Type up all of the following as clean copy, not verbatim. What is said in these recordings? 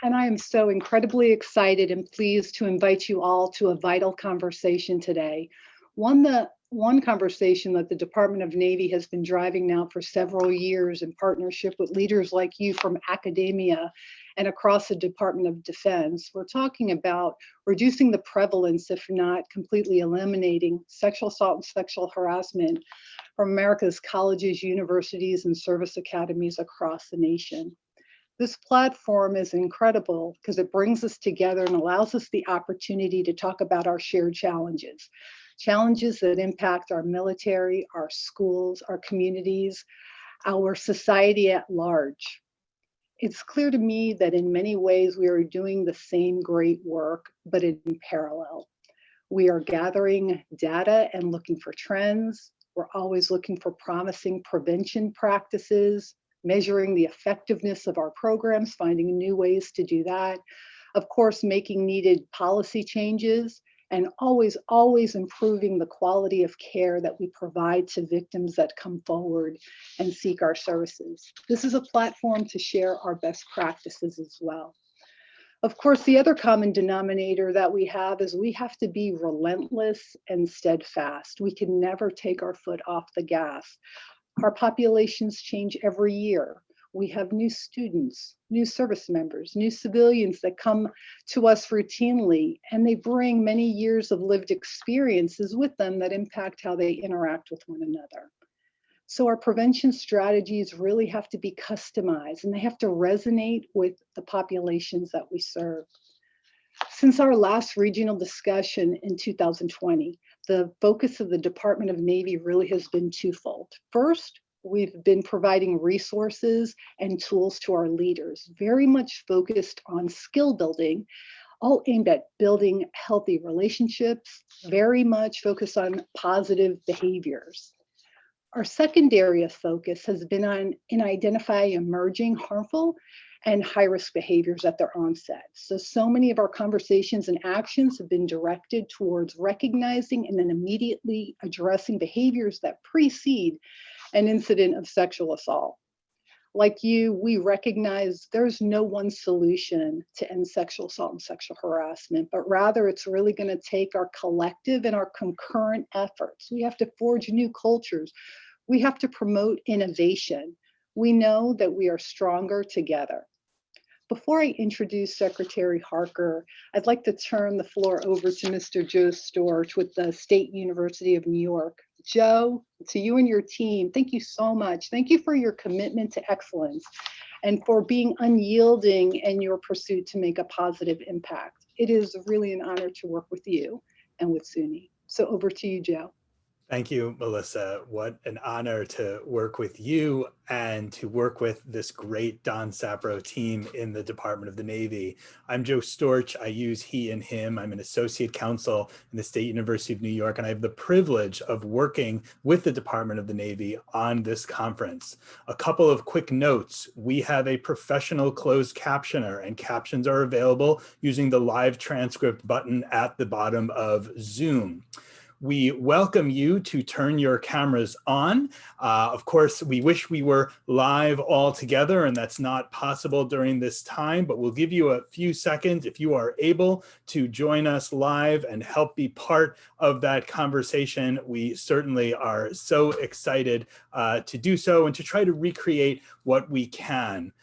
and I am so incredibly excited and pleased to invite you all to a vital conversation today. One conversation that the Department of Navy has been driving now for several years in partnership with leaders like you from academia and across the Department of Defense. We're talking about reducing the prevalence, if not completely eliminating, sexual assault and sexual harassment from America's colleges, universities, and service academies across the nation. This platform is incredible because it brings us together and allows us the opportunity to talk about our shared challenges, challenges that impact our military, our schools, our communities, our society at large. It's clear to me that in many ways we are doing the same great work, but in parallel. We are gathering data and looking for trends. We're always looking for promising prevention practices, measuring the effectiveness of our programs, finding new ways to do that. Of course, making needed policy changes, and always improving the quality of care that we provide to victims that come forward and seek our services. This is a platform to share our best practices as well. Of course, the other common denominator that we have is we have to be relentless and steadfast. We can never take our foot off the gas. Our populations change every year. We have new students, new service members, new civilians that come to us routinely, and they bring many years of lived experiences with them that impact how they interact with one another. So our prevention strategies really have to be customized, and they have to resonate with the populations that we serve. Since our last regional discussion in 2020, the focus of the Department of Navy really has been twofold. First, we've been providing resources and tools to our leaders, very much focused on skill building, all aimed at building healthy relationships, very much focused on positive behaviors. Our secondary of focus has been in identifying emerging harmful and high-risk behaviors at their onset. So many of our conversations and actions have been directed towards recognizing and then immediately addressing behaviors that precede an incident of sexual assault. Like you, we recognize there's no one solution to end sexual assault and sexual harassment, but rather it's really going to take our collective and our concurrent efforts. We have to forge new cultures. We have to promote innovation. We know that we are stronger together. Before I introduce Secretary Harker, I'd like to turn the floor over to Mr. Joe Storch with the State University of New York. Joe, to you and your team, thank you so much. Thank you for your commitment to excellence and for being unyielding in your pursuit to make a positive impact. It is really an honor to work with you and with SUNY. So over to you, Joe. Thank you, Melissa. What an honor to work with you and to work with this great Don SAPRO team in the Department of the Navy. I'm Joe Storch. I use he and him. I'm an associate counsel in the State University of New York, and I have the privilege of working with the Department of the Navy on this conference. A couple of quick notes. We have a professional closed captioner, and captions are available using the live transcript button at the bottom of Zoom. We welcome you to turn your cameras on. Of course, we wish we were live all together, and that's not possible during this time, but we'll give you a few seconds if you are able to join us live and help be part of that conversation. We certainly are so excited to do so and to try to recreate what we can.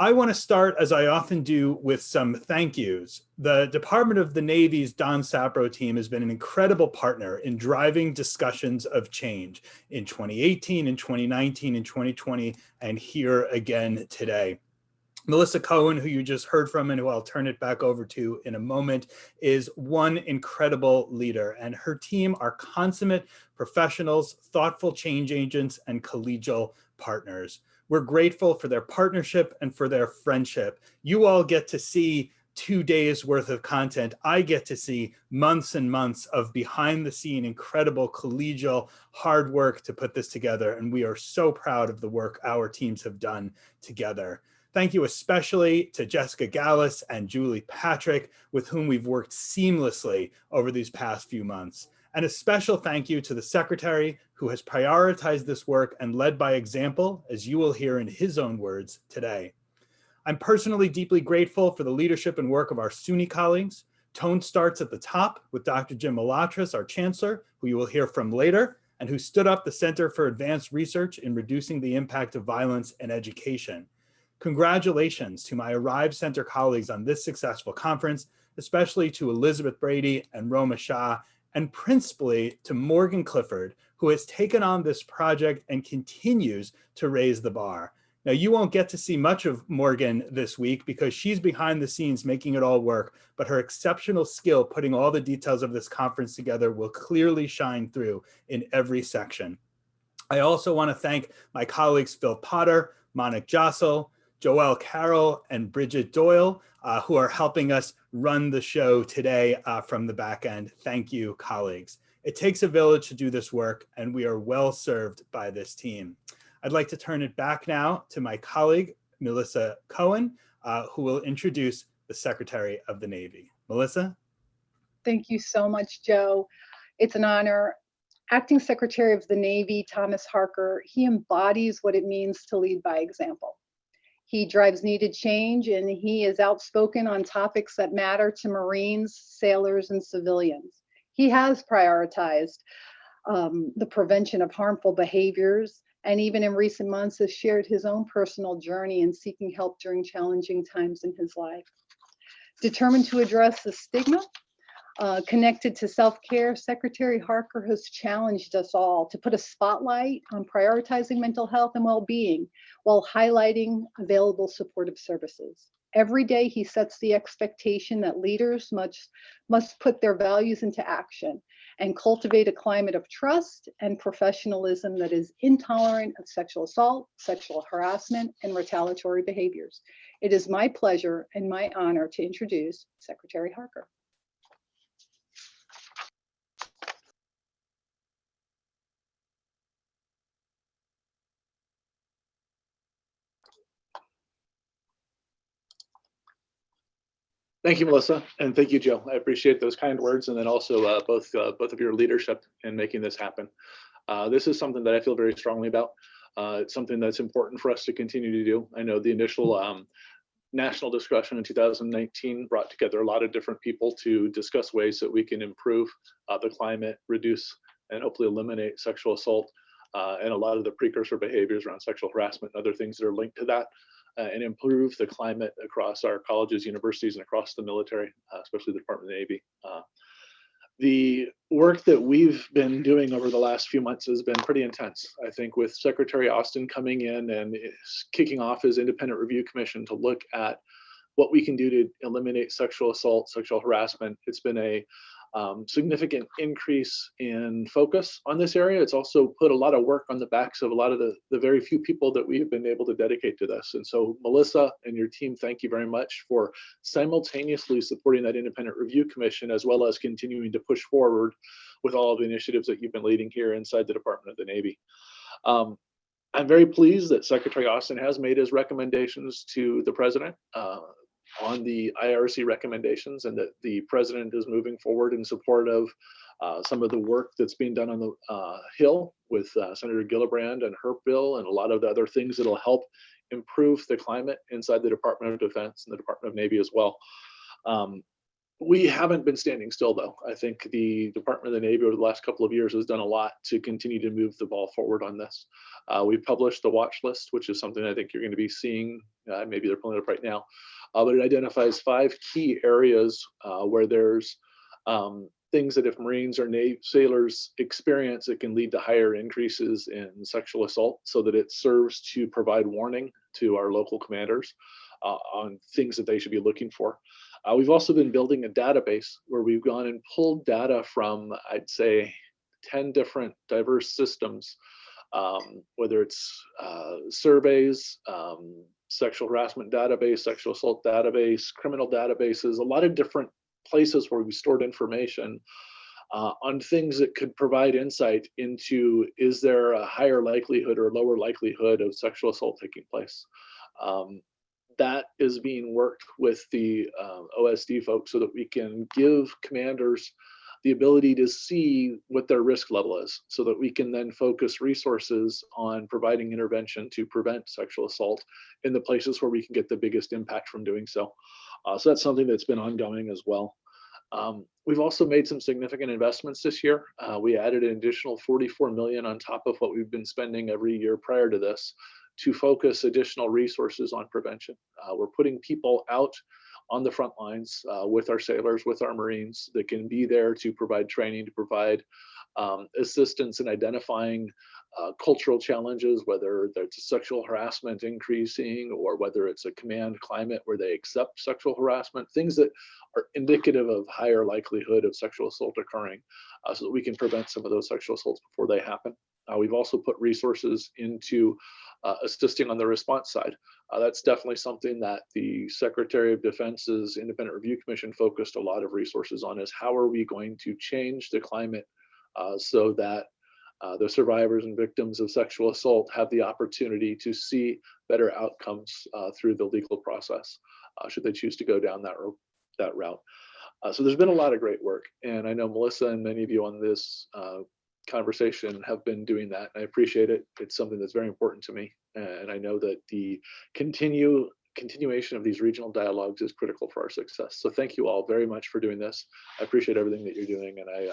I want to start, as I often do, with some thank yous. The Department of the Navy's Don SAPRO team has been an incredible partner in driving discussions of change in 2018, in 2019, in 2020, and here again today. Melissa Cohen, who you just heard from and who I'll turn it back over to in a moment, is one incredible leader, and her team are consummate professionals, thoughtful change agents, and collegial partners. We're grateful for their partnership and for their friendship. You all get to see 2 days worth of content. I get to see months and months of behind the scene, incredible collegial hard work to put this together. And we are so proud of the work our teams have done together. Thank you especially to Jessica Gallus and Julie Patrick, with whom we've worked seamlessly over these past few months. And a special thank you to the Secretary, who has prioritized this work and led by example, as you will hear in his own words today. I'm personally deeply grateful for the leadership and work of our SUNY colleagues. Tone starts at the top with Dr. Jim Malatras, our Chancellor, who you will hear from later, and who stood up the Center for Advanced Research in Reducing the Impact of Violence in Education. Congratulations to my Arrive Center colleagues on this successful conference, especially to Elizabeth Brady and Roma Shah, and principally to Morgan Clifford, who has taken on this project and continues to raise the bar. Now, you won't get to see much of Morgan this week because she's behind the scenes making it all work, but her exceptional skill putting all the details of this conference together will clearly shine through in every section. I also want to thank my colleagues Phil Potter, Monik Jossel, Joelle Carroll, and Bridget Doyle, who are helping us run the show today from the back end. Thank you, colleagues. It takes a village to do this work, and we are well served by this team. I'd like to turn it back now to my colleague, Melissa Cohen, who will introduce the Secretary of the Navy. Melissa? Thank you so much, Joe. It's an honor. Acting Secretary of the Navy, Thomas Harker, he embodies what it means to lead by example. He drives needed change, and he is outspoken on topics that matter to Marines, sailors, and civilians. He has prioritized the prevention of harmful behaviors, and even in recent months has shared his own personal journey in seeking help during challenging times in his life. Determined to address the stigma connected to self-care, Secretary Harker has challenged us all to put a spotlight on prioritizing mental health and well-being while highlighting available supportive services. Every day he sets the expectation that leaders must put their values into action and cultivate a climate of trust and professionalism that is intolerant of sexual assault, sexual harassment, and retaliatory behaviors. It is my pleasure and my honor to introduce Secretary Harker. Thank you, Melissa, and thank you, Joe. I appreciate those kind words, and then also both of your leadership in making this happen. This is something that I feel very strongly about. It's something that's important for us to continue to do. I know the initial national discussion in 2019 brought together a lot of different people to discuss ways that we can improve the climate, reduce, and hopefully eliminate sexual assault and a lot of the precursor behaviors around sexual harassment and other things that are linked to that. And improve the climate across our colleges, universities, and across the military, especially the Department of the Navy. The work that we've been doing over the last few months has been pretty intense. I think with Secretary Austin coming in and kicking off his independent review commission to look at what we can do to eliminate sexual assault, sexual harassment, it's been a significant increase in focus on this area. It's also put a lot of work on the backs of a lot of the very few people that we've been able to dedicate to this. And so Melissa and your team, thank you very much for simultaneously supporting that independent review commission, as well as continuing to push forward with all of the initiatives that you've been leading here inside the Department of the Navy. I'm very pleased that Secretary Austin has made his recommendations to the president on the IRC recommendations, and that the president is moving forward in support of some of the work that's being done on the Hill with Senator Gillibrand and her bill, and a lot of the other things that'll help improve the climate inside the Department of Defense and the Department of Navy as well. We haven't been standing still, though. I think the Department of the Navy over the last couple of years has done a lot to continue to move the ball forward on this. We published the watch list, which is something I think you're going to be seeing. Maybe they're pulling it up right now. But it identifies 5 key areas where there's things that if Marines or Navy sailors experience, it can lead to higher increases in sexual assault, so that it serves to provide warning to our local commanders on things that they should be looking for. We've also been building a database where we've gone and pulled data from, I'd say, 10 different diverse systems, whether it's surveys, sexual harassment database, sexual assault database, criminal databases, a lot of different places where we stored information on things that could provide insight into, is there a higher likelihood or lower likelihood of sexual assault taking place? That is being worked with the OSD folks so that we can give commanders the ability to see what their risk level is so that we can then focus resources on providing intervention to prevent sexual assault in the places where we can get the biggest impact from doing so. So that's something that's been ongoing as well. We've also made some significant investments this year. We added an additional 44 million on top of what we've been spending every year prior to this to focus additional resources on prevention. We're putting people out on the front lines with our sailors, with our Marines that can be there to provide training, to provide assistance in identifying cultural challenges, whether that's sexual harassment increasing or whether it's a command climate where they accept sexual harassment, things that are indicative of higher likelihood of sexual assault occurring so that we can prevent some of those sexual assaults before they happen. We've also put resources into assisting on the response side. That's definitely something that the Secretary of Defense's Independent Review Commission focused a lot of resources on, is how are we going to change the climate so that the survivors and victims of sexual assault have the opportunity to see better outcomes through the legal process, should they choose to go down that route. So there's been a lot of great work, and I know Melissa and many of you on this conversation have been doing that. I appreciate it. It's something that's very important to me, and I know that the continuation of these regional dialogues is critical for our success. So thank you all very much for doing this. I appreciate everything that you're doing, and I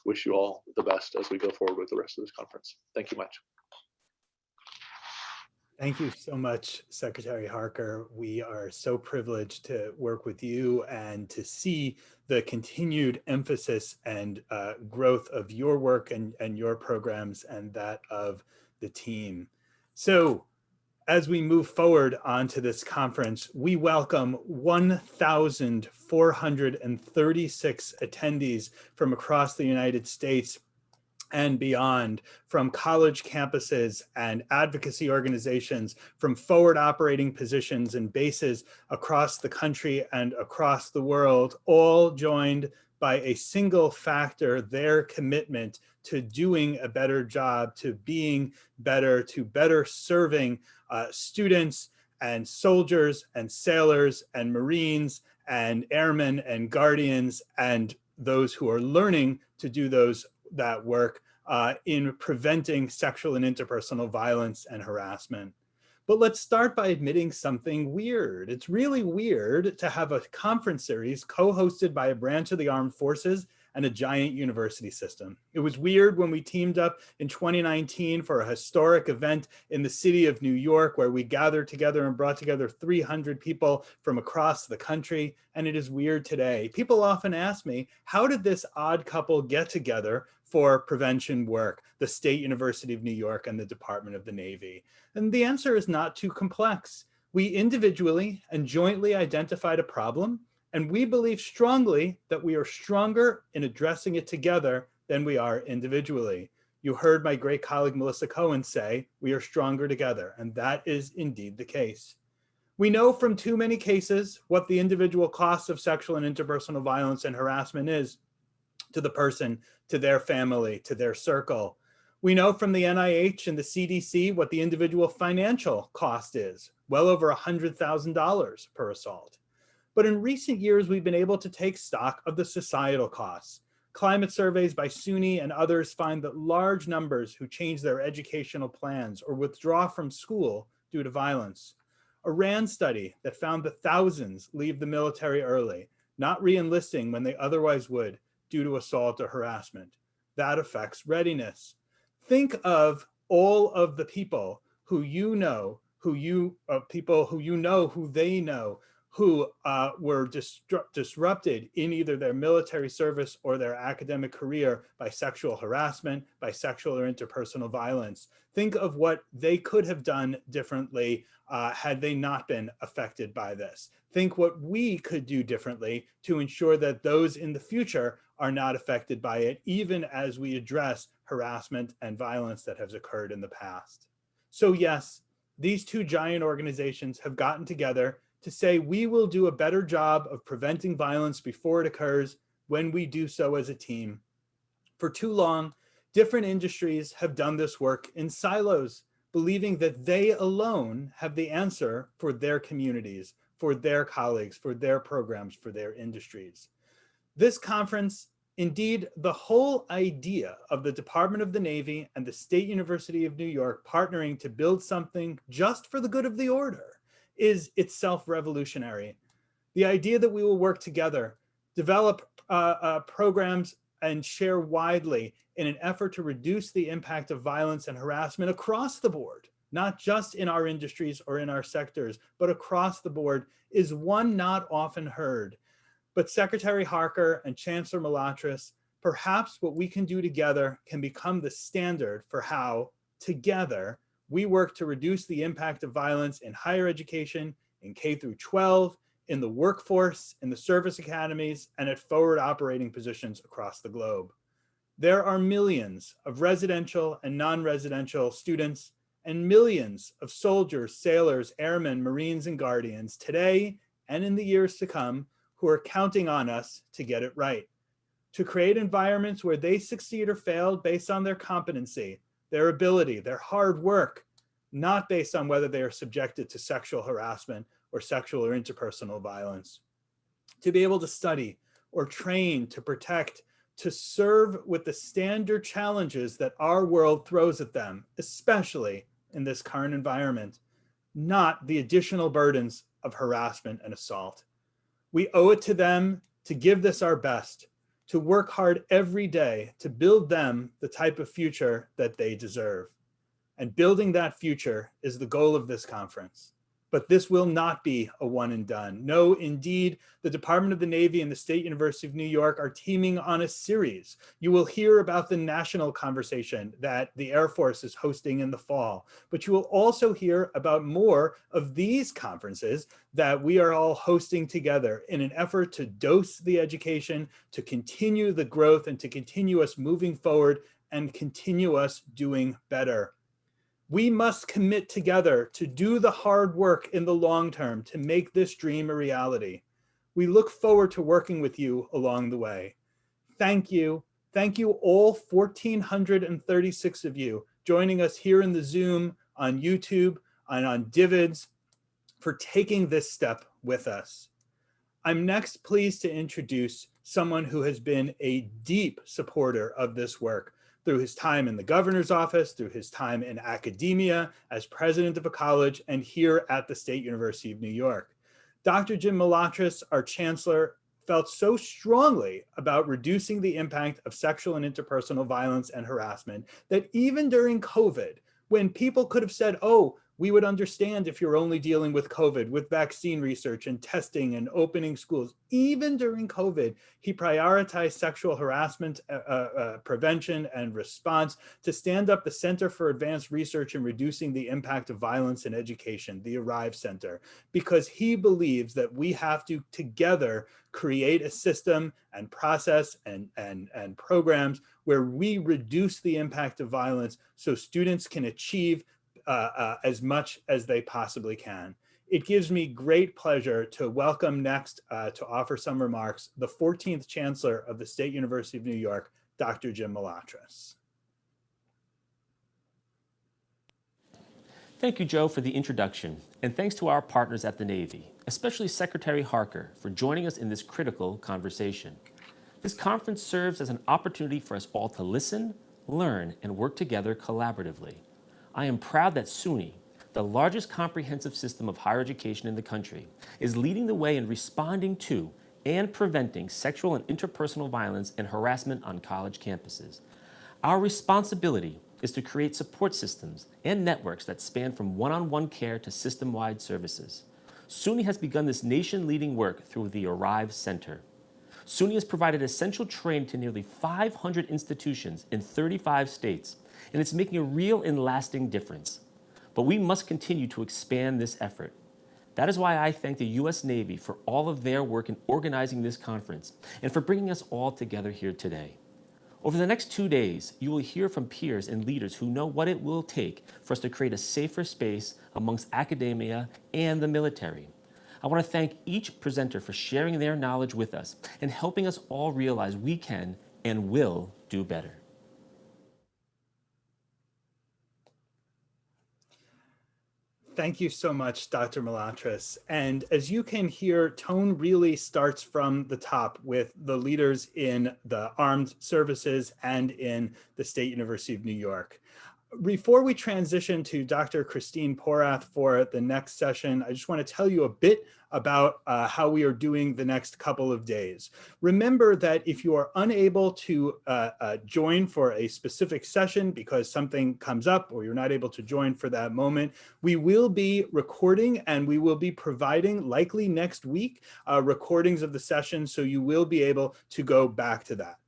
wish you all the best as we go forward with the rest of this conference. Thank you much. Thank you so much, Secretary Harker. We are so privileged to work with you and to see the continued emphasis and growth of your work and your programs and that of the team. So as we move forward onto this conference, we welcome 1,436 attendees from across the United States and beyond, from college campuses and advocacy organizations, from forward operating positions and bases across the country and across the world, all joined by a single factor: their commitment to doing a better job, to being better, to better serving students and soldiers and sailors and Marines and airmen and guardians and those who are learning to do that work in preventing sexual and interpersonal violence and harassment. But let's start by admitting something weird. It's really weird to have a conference series co-hosted by a branch of the armed forces and a giant university system. It was weird when we teamed up in 2019 for a historic event in the city of New York, where we gathered together and brought together 300 people from across the country. And it is weird today. People often ask me, how did this odd couple get together for prevention work, the State University of New York and the Department of the Navy? And the answer is not too complex. We individually and jointly identified a problem, and we believe strongly that we are stronger in addressing it together than we are individually. You heard my great colleague Melissa Cohen say, we are stronger together, and that is indeed the case. We know from too many cases what the individual cost of sexual and interpersonal violence and harassment is to the person, to their family, to their circle. We know from the NIH and the CDC what the individual financial cost is, well over $100,000 per assault. But in recent years, we've been able to take stock of the societal costs. Climate surveys by SUNY and others find that large numbers who change their educational plans or withdraw from school due to violence. A RAND study that found that thousands leave the military early, not re-enlisting when they otherwise would due to assault or harassment. That affects readiness. Think of all of the people who you know, who they know, who were disrupted in either their military service or their academic career by sexual harassment, by sexual or interpersonal violence. Think of what they could have done differently had they not been affected by this. Think what we could do differently to ensure that those in the future are not affected by it, even as we address harassment and violence that has occurred in the past. So yes, these two giant organizations have gotten together to say we will do a better job of preventing violence before it occurs when we do so as a team. For too long, different industries have done this work in silos, believing that they alone have the answer for their communities, for their colleagues, for their programs, for their industries. This conference Indeed, the whole idea of the Department of the Navy and the State University of New York partnering to build something just for the good of the order is itself revolutionary. The idea that we will work together, develop programs and share widely in an effort to reduce the impact of violence and harassment across the board, not just in our industries or in our sectors, but across the board, is one not often heard. But Secretary Harker and Chancellor Malatras, perhaps what we can do together can become the standard for how, together, we work to reduce the impact of violence in higher education, in K through 12, in the workforce, in the service academies, and at forward operating positions across the globe. There are millions of residential and non-residential students and millions of soldiers, sailors, airmen, Marines, and Guardians today and in the years to come who are counting on us to get it right, to create environments where they succeed or fail based on their competency, their ability, their hard work, not based on whether they are subjected to sexual harassment or sexual or interpersonal violence, to be able to study or train, to protect, to serve with the standard challenges that our world throws at them, especially in this current environment, not the additional burdens of harassment and assault. We owe it to them to give this our best, to work hard every day to build them the type of future that they deserve. And building that future is the goal of this conference. But this will not be a one and done. No, indeed, the Department of the Navy and the State University of New York are teaming on a series. You will hear about the national conversation that the Air Force is hosting in the fall, but you will also hear about more of these conferences that we are all hosting together in an effort to dose the education, to continue the growth, and to continue us moving forward and continue us doing better. We must commit together to do the hard work in the long term to make this dream a reality. We look forward to working with you along the way. Thank you. Thank you all 1,436 of you joining us here in the Zoom, on YouTube, and on Divids for taking this step with us. I'm next pleased to introduce someone who has been a deep supporter of this work through his time in the governor's office, through his time in academia as president of a college, and here at the State University of New York. Dr. Jim Milatras, our chancellor, felt so strongly about reducing the impact of sexual and interpersonal violence and harassment that even during COVID, when people could have said, oh, we would understand if you're only dealing with COVID, with vaccine research and testing and opening schools. Even during COVID, he prioritized sexual harassment prevention and response to stand up the Center for Advanced Research in Reducing the Impact of Violence in Education, the ARRIVE Center, because he believes that we have to together create a system and process and programs where we reduce the impact of violence so students can achieve as much as they possibly can. It gives me great pleasure to welcome next to offer some remarks, the 14th Chancellor of the State University of New York, Dr. Jim Milatras. Thank you, Joe, for the introduction, and thanks to our partners at the Navy, especially Secretary Harker, for joining us in this critical conversation. This conference serves as an opportunity for us all to listen, learn, and work together collaboratively. I am proud that SUNY, the largest comprehensive system of higher education in the country, is leading the way in responding to and preventing sexual and interpersonal violence and harassment on college campuses. Our responsibility is to create support systems and networks that span from one-on-one care to system-wide services. SUNY has begun this nation-leading work through the ARRIVE Center. SUNY has provided essential training to nearly 500 institutions in 35 states, and it's making a real and lasting difference. But we must continue to expand this effort. That is why I thank the U.S. Navy for all of their work in organizing this conference and for bringing us all together here today. Over the next 2 days, you will hear from peers and leaders who know what it will take for us to create a safer space amongst academia and the military. I want to thank each presenter for sharing their knowledge with us and helping us all realize we can and will do better. Thank you so much, Dr. Malatras. And as you can hear, tone really starts from the top with the leaders in the armed services and in the State University of New York. Before we transition to Dr. Christine Porath for the next session, I just want to tell you a bit about how we are doing the next couple of days. Remember that if you are unable to join for a specific session because something comes up or you're not able to join for that moment, we will be recording and we will be providing, likely next week, recordings of the session, so you will be able to go back to that.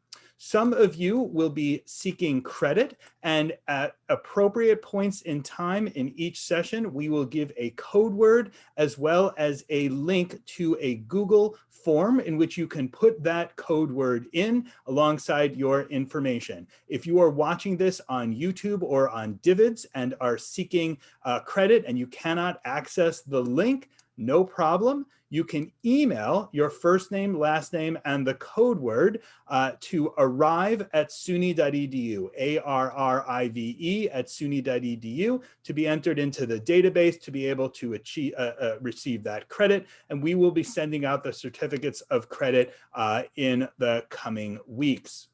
Some of you will be seeking credit, and at appropriate points in time in each session, we will give a code word as well as a link to a Google form in which you can put that code word in alongside your information. If you are watching this on YouTube or on Divids and are seeking credit and you cannot access the link, no problem. You can email your first name, last name, and the code word to arrive@suny.edu, ARRIVE at suny.edu, to be entered into the database to be able to receive that credit. And we will be sending out the certificates of credit in the coming weeks.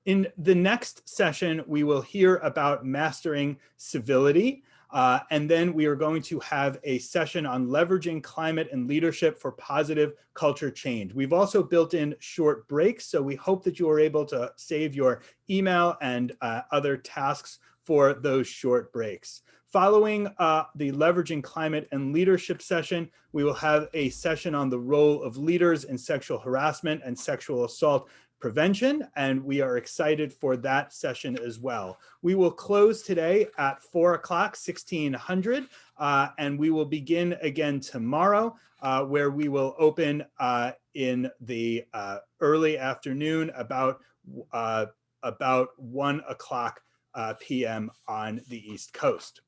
In the next session, we will hear about mastering civility. And then we are going to have a session on leveraging climate and leadership for positive culture change. We've also built in short breaks, so we hope that you are able to save your email and other tasks for those short breaks. Following the leveraging climate and leadership session, we will have a session on the role of leaders in sexual harassment and sexual assault prevention, and we are excited for that session as well. We will close today at 4 o'clock, 1600, and we will begin again tomorrow, where we will open in the early afternoon about 1 o'clock p.m. on the East Coast.